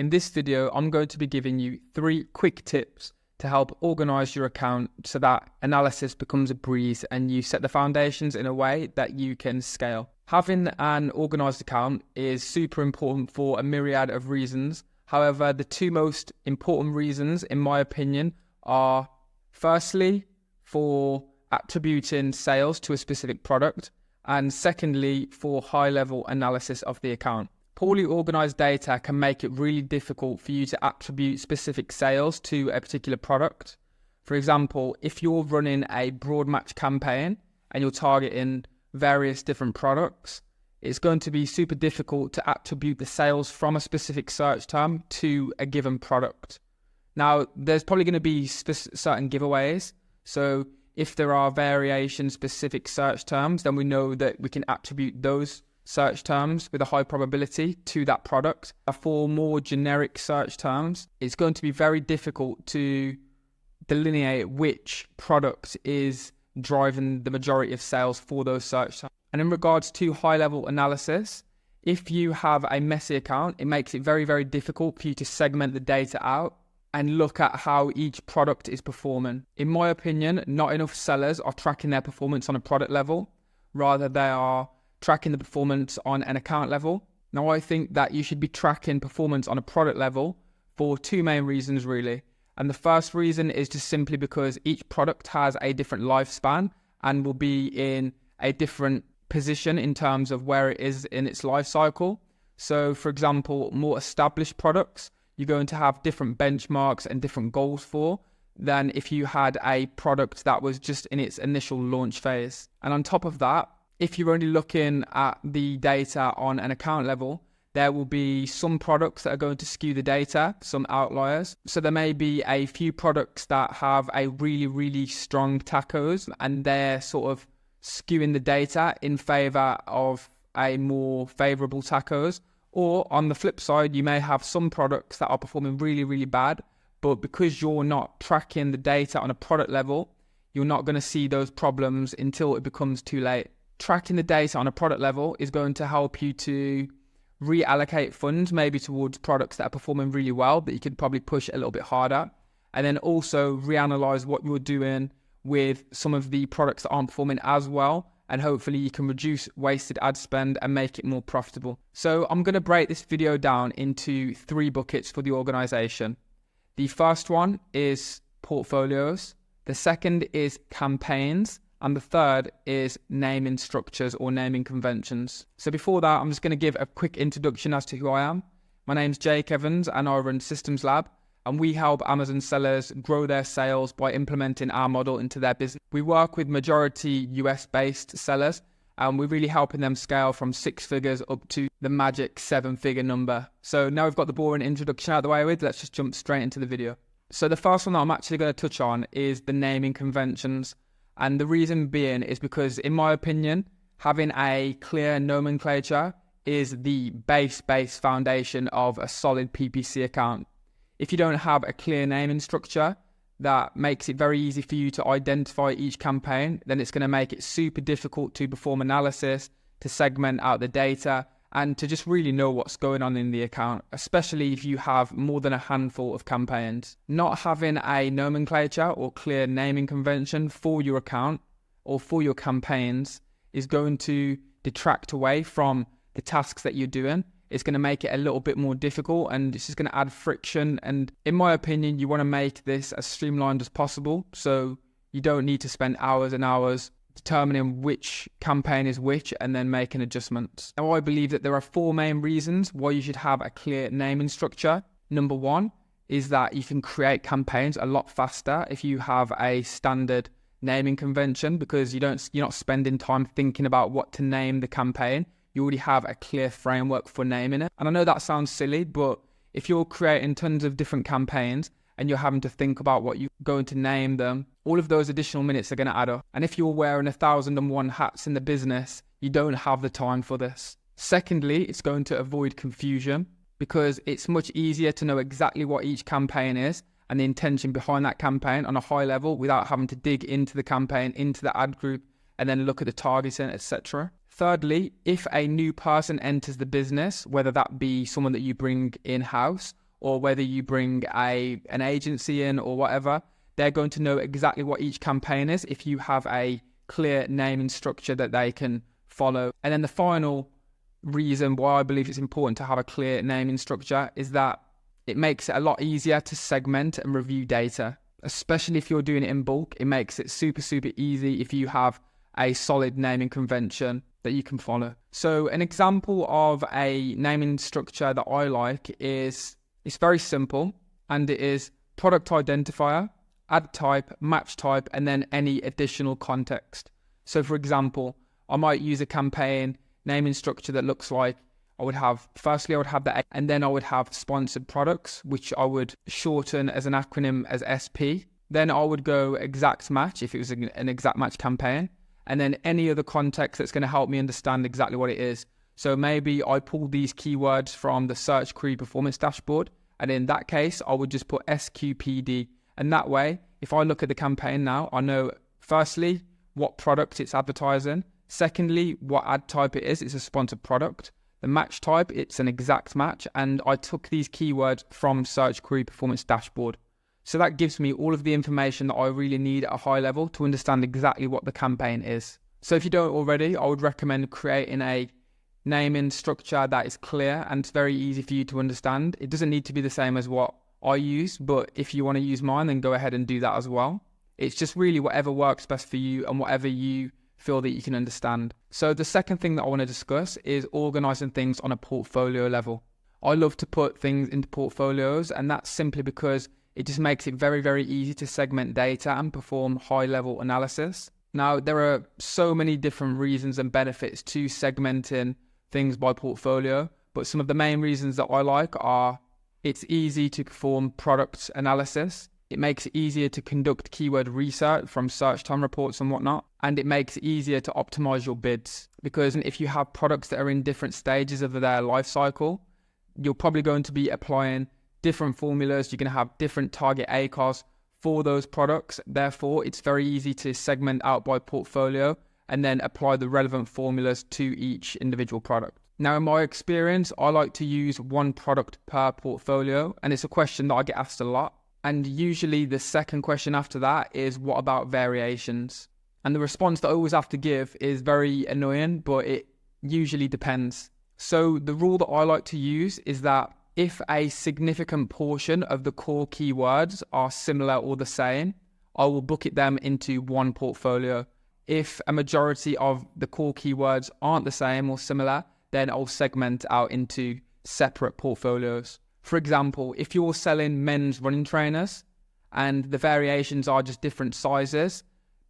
In this video, I'm going to be giving you 3 quick tips to help organize your account so that analysis becomes a breeze and you set the foundations in a way that you can scale. Having an organized account is super important for a myriad of reasons. However, the 2 most important reasons, in my opinion, are firstly, for attributing sales to a specific product, and secondly, for high-level analysis of the account. Poorly organized data can make it really difficult for you to attribute specific sales to a particular product. For example, if you're running a broad match campaign and you're targeting various different products, it's going to be super difficult to attribute the sales from a specific search term to a given product. Now, there's probably going to be certain giveaways. So if there are variation-specific search terms, then we know that we can attribute those search terms with a high probability to that product. For more generic search terms, it's going to be very difficult to delineate which product is driving the majority of sales for those search terms. And in regards to high-level analysis, if you have a messy account, it makes it very, very difficult for you to segment the data out and look at how each product is performing. In my opinion, not enough sellers are tracking their performance on a product level. Rather, they are tracking the performance on an account level. Now, I think that you should be tracking performance on a product level for 2 main reasons, really. And the first reason is just simply because each product has a different lifespan and will be in a different position in terms of where it is in its life cycle. So, for example, more established products, you're going to have different benchmarks and different goals for than if you had a product that was just in its initial launch phase. And on top of that, if you're only looking at the data on an account level, there will be some products that are going to skew the data, some outliers. So there may be a few products that have a really, really strong tacos and they're sort of skewing the data in favor of a more favorable tacos. Or on the flip side, you may have some products that are performing really, really bad, but because you're not tracking the data on a product level, you're not going to see those problems until it becomes too late. Tracking the data on a product level is going to help you to reallocate funds maybe towards products that are performing really well, but you could probably push it a little bit harder. And then also reanalyze what you're doing with some of the products that aren't performing as well. And hopefully you can reduce wasted ad spend and make it more profitable. So I'm going to break this video down into 3 buckets for the organization. The first one is portfolios. The second is campaigns. And the third is naming structures or naming conventions. So before that, I'm just going to give a quick introduction as to who I am. My name's Jake Evans and I run Systems Lab. And we help Amazon sellers grow their sales by implementing our model into their business. We work with majority US-based sellers and we're really helping them scale from 6 figures up to the magic 7-figure number. So now we've got the boring introduction out of the way with, let's just jump straight into the video. So the first one that I'm actually going to touch on is the naming conventions. And the reason being is because, in my opinion, having a clear nomenclature is the base foundation of a solid PPC account. If you don't have a clear naming structure that makes it very easy for you to identify each campaign, then it's going to make it super difficult to perform analysis, to segment out the data, and to just really know what's going on in the account, especially if you have more than a handful of campaigns. Not having a nomenclature or clear naming convention for your account or for your campaigns is going to detract away from the tasks that you're doing. It's going to make it a little bit more difficult and it's just going to add friction. And in my opinion, you want to make this as streamlined as possible. So you don't need to spend hours and hours determining which campaign is which and then making adjustments. Now, I believe that there are 4 main reasons why you should have a clear naming structure. Number 1 is that you can create campaigns a lot faster if you have a standard naming convention, because you're not spending time thinking about what to name the campaign. You already have a clear framework for naming it. And I know that sounds silly, but if you're creating tons of different campaigns and you're having to think about what you're going to name them, all of those additional minutes are going to add up. And if you're wearing 1,001 hats in the business, you don't have the time for this. Secondly, it's going to avoid confusion because it's much easier to know exactly what each campaign is and the intention behind that campaign on a high level without having to dig into the campaign, into the ad group, and then look at the targeting, etc. Thirdly, if a new person enters the business, whether that be someone that you bring in-house or whether you bring an agency in or whatever, they're going to know exactly what each campaign is if you have a clear naming structure that they can follow. And then the final reason why I believe it's important to have a clear naming structure is that it makes it a lot easier to segment and review data, especially if you're doing it in bulk. It makes it super, super easy if you have a solid naming convention that you can follow. So an example of a naming structure that I like is, it's very simple, and it is product identifier, ad type, match type, and then any additional context. So for example, I might use a campaign naming structure that looks like, I would have the, and then I would have sponsored products, which I would shorten as an acronym as SP. Then I would go exact match if it was an exact match campaign, and then any other context that's going to help me understand exactly what it is. So maybe I pull these keywords from the search query performance dashboard, and in that case, I would just put SQPD. And that way, if I look at the campaign now, I know firstly what product it's advertising. Secondly, what ad type it is. It's a sponsored product. The match type, it's an exact match. And I took these keywords from search query performance dashboard. So that gives me all of the information that I really need at a high level to understand exactly what the campaign is. So if you don't already, I would recommend creating a naming structure that is clear and it's very easy for you to understand. It doesn't need to be the same as what I use, but if you want to use mine, then go ahead and do that as well. It's just really whatever works best for you and whatever you feel that you can understand. So the second thing that I want to discuss is organizing things on a portfolio level. I love to put things into portfolios, and that's simply because it just makes it very, very easy to segment data and perform high-level analysis. Now, there are so many different reasons and benefits to segmenting things by portfolio, but some of the main reasons that I like are it's easy to perform product analysis. It makes it easier to conduct keyword research from search time reports and whatnot. And it makes it easier to optimize your bids, because if you have products that are in different stages of their life cycle, you're probably going to be applying different formulas. You're going to have different target ACOS for those products. Therefore, it's very easy to segment out by portfolio and then apply the relevant formulas to each individual product. Now, in my experience, I like to use one product per portfolio, and it's a question that I get asked a lot. And usually the second question after that is, what about variations? And the response that I always have to give is very annoying, but it usually depends. So the rule that I like to use is that if a significant portion of the core keywords are similar or the same, I will bucket them into one portfolio. If a majority of the core keywords aren't the same or similar, then I'll segment out into separate portfolios. For example, if you're selling men's running trainers and the variations are just different sizes,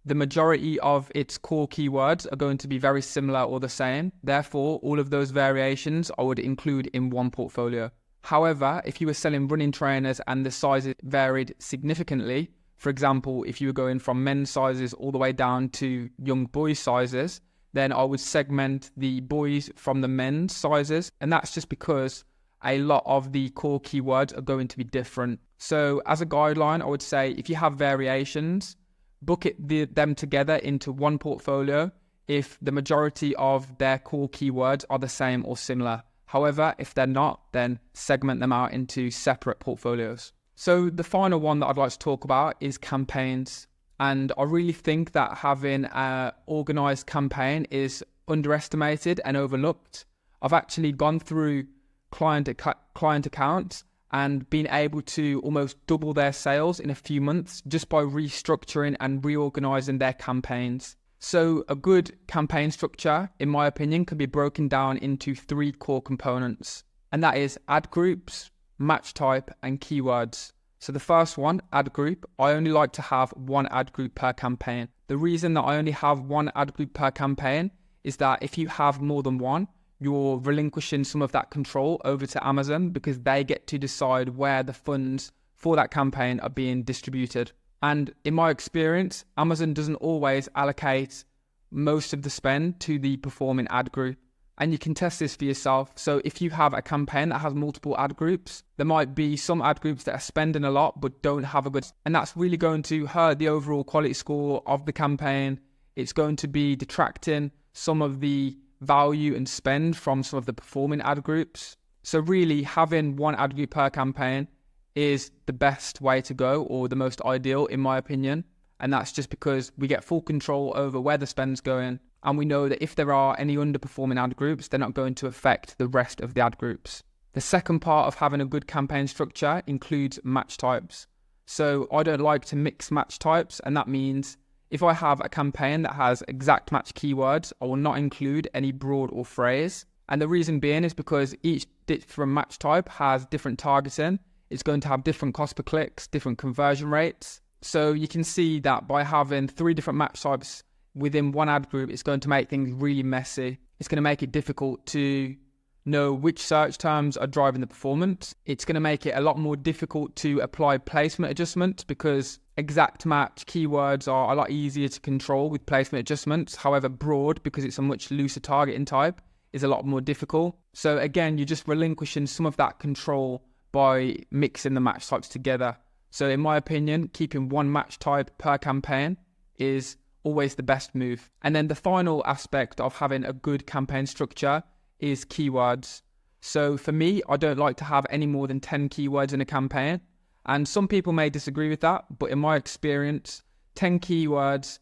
the majority of its core keywords are going to be very similar or the same. Therefore, all of those variations I would include in one portfolio. However, if you were selling running trainers and the sizes varied significantly, for example, if you were going from men's sizes all the way down to young boys' sizes, then I would segment the boys from the men's sizes. And that's just because a lot of the core keywords are going to be different. So as a guideline, I would say if you have variations, bucket them together into one portfolio if the majority of their core keywords are the same or similar. However, if they're not, then segment them out into separate portfolios. So the final one that I'd like to talk about is campaigns. And I really think that having an organized campaign is underestimated and overlooked. I've actually gone through client accounts and been able to almost double their sales in a few months just by restructuring and reorganizing their campaigns. So a good campaign structure, in my opinion, can be broken down into three core components, and that is ad groups, match type, and keywords. So the first one, ad group, I only like to have one ad group per campaign. The reason that I only have one ad group per campaign is that if you have more than one, you're relinquishing some of that control over to Amazon, because they get to decide where the funds for that campaign are being distributed. And in my experience, Amazon doesn't always allocate most of the spend to the performing ad group. And you can test this for yourself. So if you have a campaign that has multiple ad groups, there might be some ad groups that are spending a lot but don't have a good, and that's really going to hurt the overall quality score of the campaign. It's going to be detracting some of the value and spend from some of the performing ad groups. So really having one ad group per campaign is the best way to go, or the most ideal in my opinion. And that's just because we get full control over where the spend's going. And we know that if there are any underperforming ad groups, they're not going to affect the rest of the ad groups. The second part of having a good campaign structure includes match types. So I don't like to mix match types, and that means if I have a campaign that has exact match keywords, I will not include any broad or phrase. And the reason being is because each different match type has different targeting. It's going to have different cost per clicks, different conversion rates. So you can see that by having 3 different match types within one ad group, it's going to make things really messy. It's going to make it difficult to know which search terms are driving the performance. It's going to make it a lot more difficult to apply placement adjustments, because exact match keywords are a lot easier to control with placement adjustments. However, broad, because it's a much looser targeting type, is a lot more difficult. So again, you're just relinquishing some of that control by mixing the match types together. So in my opinion, keeping one match type per campaign is always the best move. And then the final aspect of having a good campaign structure is keywords. So for me, I don't like to have any more than 10 keywords in a campaign. And some people may disagree with that, but in my experience, 10 keywords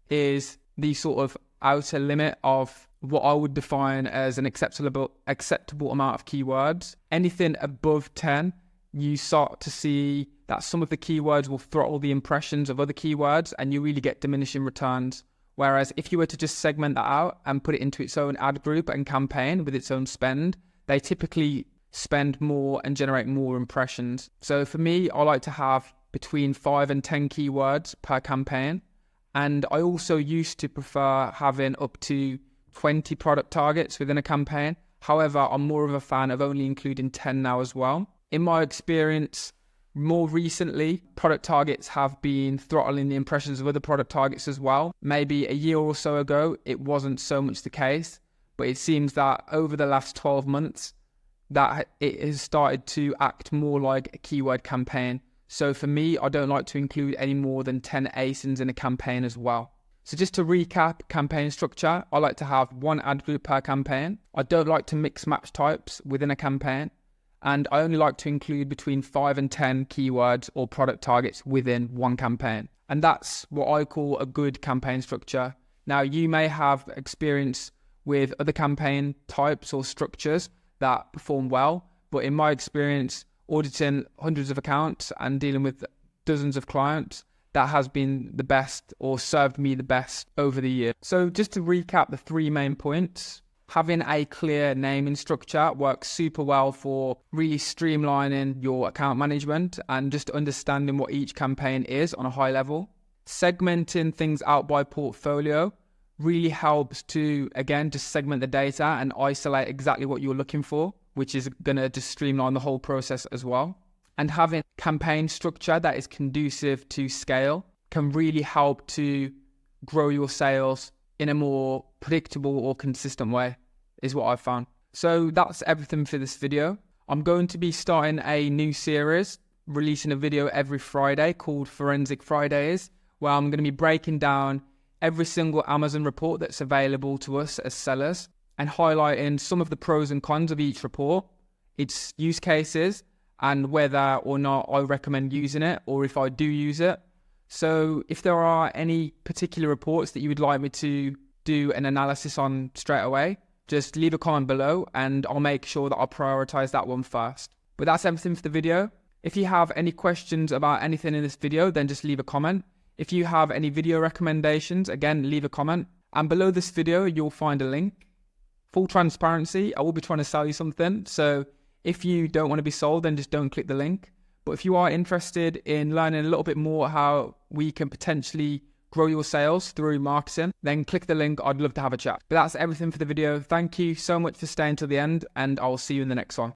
is the sort of outer limit of what I would define as an acceptable amount of keywords. Anything above 10, you start to see that some of the keywords will throttle the impressions of other keywords, and you really get diminishing returns. Whereas if you were to just segment that out and put it into its own ad group and campaign with its own spend, they typically spend more and generate more impressions. So for me, I like to have between 5 and 10 keywords per campaign. And I also used to prefer having up to 20 product targets within a campaign. However, I'm more of a fan of only including 10 now as well. In my experience, more recently, product targets have been throttling the impressions of other product targets as well. Maybe a year or so ago, it wasn't so much the case, but it seems that over the last 12 months, that it has started to act more like a keyword campaign. So for me, I don't like to include any more than 10 ASINs in a campaign as well. So just to recap campaign structure, I like to have one ad group per campaign. I don't like to mix match types within a campaign. And I only like to include between 5 and 10 keywords or product targets within one campaign. And that's what I call a good campaign structure. Now, you may have experience with other campaign types or structures that perform well, but in my experience, auditing hundreds of accounts and dealing with dozens of clients, that has been the best, or served me the best over the year. So just to recap the 3 main points, having a clear naming structure works super well for really streamlining your account management and just understanding what each campaign is on a high level. Segmenting things out by portfolio really helps to, again, just segment the data and isolate exactly what you're looking for, which is going to just streamline the whole process as well. And having campaign structure that is conducive to scale can really help to grow your sales in a more predictable or consistent way, is what I've found. So that's everything for this video. I'm going to be starting a new series, releasing a video every Friday called Forensic Fridays, where I'm going to be breaking down every single Amazon report that's available to us as sellers and highlighting some of the pros and cons of each report, its use cases, and whether or not I recommend using it, or if I do use it. So if there are any particular reports that you would like me to do an analysis on straight away, just leave a comment below and I'll make sure that I'll prioritize that one first. But that's everything for the video. If you have any questions about anything in this video, then just leave a comment. If you have any video recommendations, again, leave a comment. And below this video, you'll find a link. Full transparency, I will be trying to sell you something. So if you don't want to be sold, then just don't click the link. But if you are interested in learning a little bit more how we can potentially grow your sales through marketing, then click the link. I'd love to have a chat. But that's everything for the video. Thank you so much for staying till the end, and I'll see you in the next one.